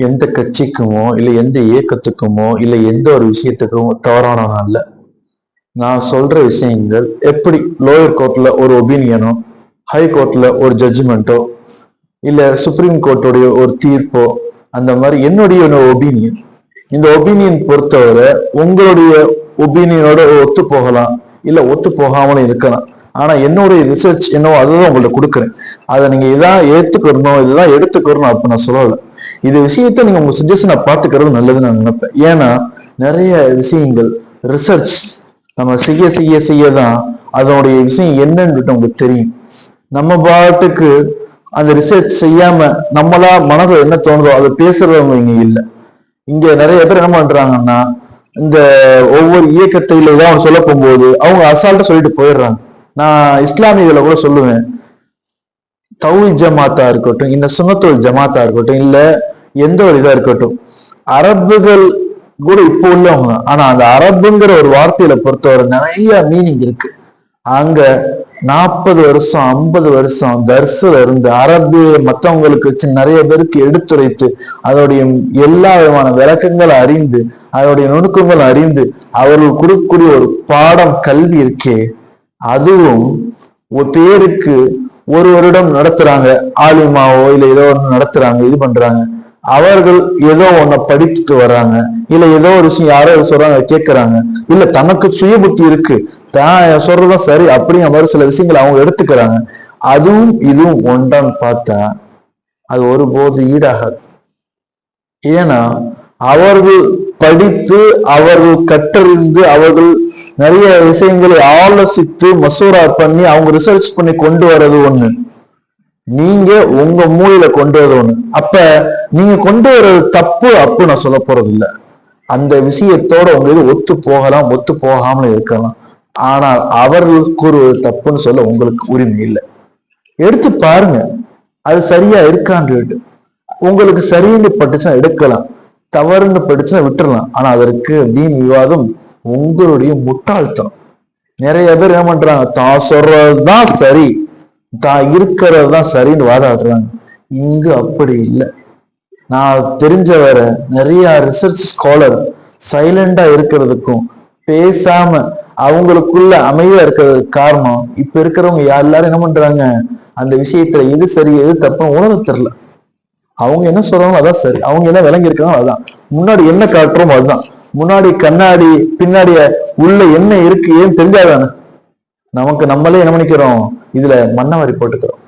எந்த கட்சிக்குமோ இல்ல எந்த இயக்கத்துக்குமோ இல்ல எந்த ஒரு விஷயத்துக்கும் தவறானவன் அல்ல. நான் சொல்ற விஷயங்கள் எப்படி லோயர் கோர்ட்ல ஒரு ஒப்பீனியனோ, ஹை கோர்ட்ல ஒரு ஜட்ஜ்மெண்ட்டோ, இல்ல சுப்ரீம் கோர்ட்டுடைய ஒரு தீர்ப்போ, அந்த மாதிரி என்னுடைய ஒப்பீனியன். இந்த ஒப்பீனியன் பொறுத்தவரை உங்களுடைய ஒப்பீனியனோட ஒத்து போகலாம், இல்ல ஒத்து போகாமலும் இருக்கலாம். ஆனா என்னுடைய ரிசர்ச் என்னவோ அதுதான் உங்கள்ட்ட கொடுக்குறேன். அதை நீங்க இதான் ஏத்துக்கணும், இதுதான் எடுத்துக்கணும் அப்ப நான் சொல்லல. இது விஷயத்த நீங்க உங்க சஜஷனை பார்த்துக்கிறது நல்லதுன்னு நான் நினைப்பேன். ஏன்னா நிறைய விஷயங்கள் ரிசர்ச் நம்ம செய்ய செய்ய செய்யதான் அதனுடைய விஷயம் என்னன்னு உங்களுக்கு தெரியும். நம்ம பாட்டுக்கு அந்த ரிசர்ச் செய்யாம நம்மளா மனதில் என்ன தோணுதோ அதை பேசுறவங்க இங்க இல்லை. இங்க நிறைய பேர் என்ன பண்றாங்கன்னா, இந்த ஒவ்வொரு இயக்கத்தில ஏதாவது சொல்ல போகும்போது அவங்க அசால்ட்டா சொல்லிட்டு போயிடுறாங்க. நான் இஸ்லாமியர்களை கூட சொல்லுவேன், தௌஹீத் ஜமாத்தா இருக்கட்டும், இந்த சுன்னத்துல் ஜமாத்தா இருக்கட்டும், இல்ல எந்த ஒரு இதா இருக்கட்டும், அரபுகள் கூட இப்போ உள்ளவங்க. ஆனா அந்த அரபுங்கிற ஒரு வார்த்தையில பொறுத்தவரை நிறைய மீனிங் இருக்கு. அங்க 40 வருஷம் 50 வருஷம் தர்சுல இருந்து அரபு மற்றவங்களுக்கு வச்சு நிறைய பேருக்கு எடுத்துரைத்து அதோடைய எல்லா விதமான விளக்கங்களை அறிந்து அதோடைய நுணுக்கங்கள் அறிந்து அவர்கள் கொடுக்கக்கூடிய ஒரு பாடம் கல்வி இருக்கே, அதுவும் ஒரு பேருக்கு ஒரு வருடம் நடத்துறாங்க, ஆலிமாவோ இல்ல ஏதோ ஒன்று நடத்துறாங்க, இது பண்றாங்க. அவர்கள் ஏதோ ஒன்ன படிச்சுட்டு வர்றாங்க, இல்ல ஏதோ ஒரு விஷயம் யாரோ சொல்றாங்க கேட்கறாங்க, இல்ல தனக்கு சுய புத்தி இருக்கு, தான் சொல்றதும் சரி அப்படிங்கிற மாதிரி சில விஷயங்களை அவங்க எடுத்துக்கிறாங்க. அதுவும் இதுவும் ஒன்றான்னு பார்த்தா அது ஒருபோது ஈடாகாது. ஏன்னா அவர்கள் படித்து அவர்கள் கற்றறிந்து அவர்கள் நிறைய விஷயங்களை ஆலோசித்து மசூரா பண்ணி அவங்க ரிசர்ச் பண்ணி கொண்டு வர்றது ஒண்ணு, நீங்க உங்க மூளையில கொண்டு வர்றது ஒண்ணு. அப்ப நீங்க கொண்டு வர்றது தப்பு அப்பு நான் சொல்ல போறது இல்லை. அந்த விஷயத்தோட உங்களுக்கு ஒத்து போகலாம், ஒத்து போகாமலும் இருக்கலாம். ஆனால் அவர்களுக்கு ஒரு தப்புன்னு சொல்ல உங்களுக்கு உரிமை இல்லை. எடுத்து பாருங்க, அது சரியா இருக்கான்னு. உங்களுக்கு சரின்னு பட்டுச்சுன்னா எடுக்கலாம், தவறுன்னு பட்டுச்சுன்னா விட்டுறலாம். ஆனா அதற்கு வீண் விவாதம் உங்களுடைய முட்டாள்தனம். நிறைய பேர் என்ன பண்றாங்க, தான் சொல்றதுதான் சரி, தான் இருக்கிறது தான் சரின்னு வாதாடுறாங்க. இங்கு அப்படி இல்லை. நான் தெரிஞ்ச வர நிறைய ரிசர்ச் ஸ்காலர் சைலண்டா இருக்கிறதுக்கும் பேசாம அவங்களுக்குள்ள அமைதியா இருக்கிறதுக்கு காரணம், இப்ப இருக்கிறவங்க எல்லாரும் என்ன பண்றாங்க, அந்த விஷயத்துல எது சரி எது தப்புன்னு உணர தெரியல. அவங்க என்ன சொல்றாங்க அதான் சரி, அவங்க என்ன விளங்கி இருக்காங்க அதான், முன்னாடி என்ன காட்டுறோம் அதுதான், முன்னாடி கண்ணாடி பின்னாடிய உள்ள என்ன இருக்கு ஏன்னு தெரிஞ்சாதானே. நமக்கு நம்மளே என்ன பண்ணிக்கிறோம், இதுல மண்ணவாரி போட்டுக்கிறோம்.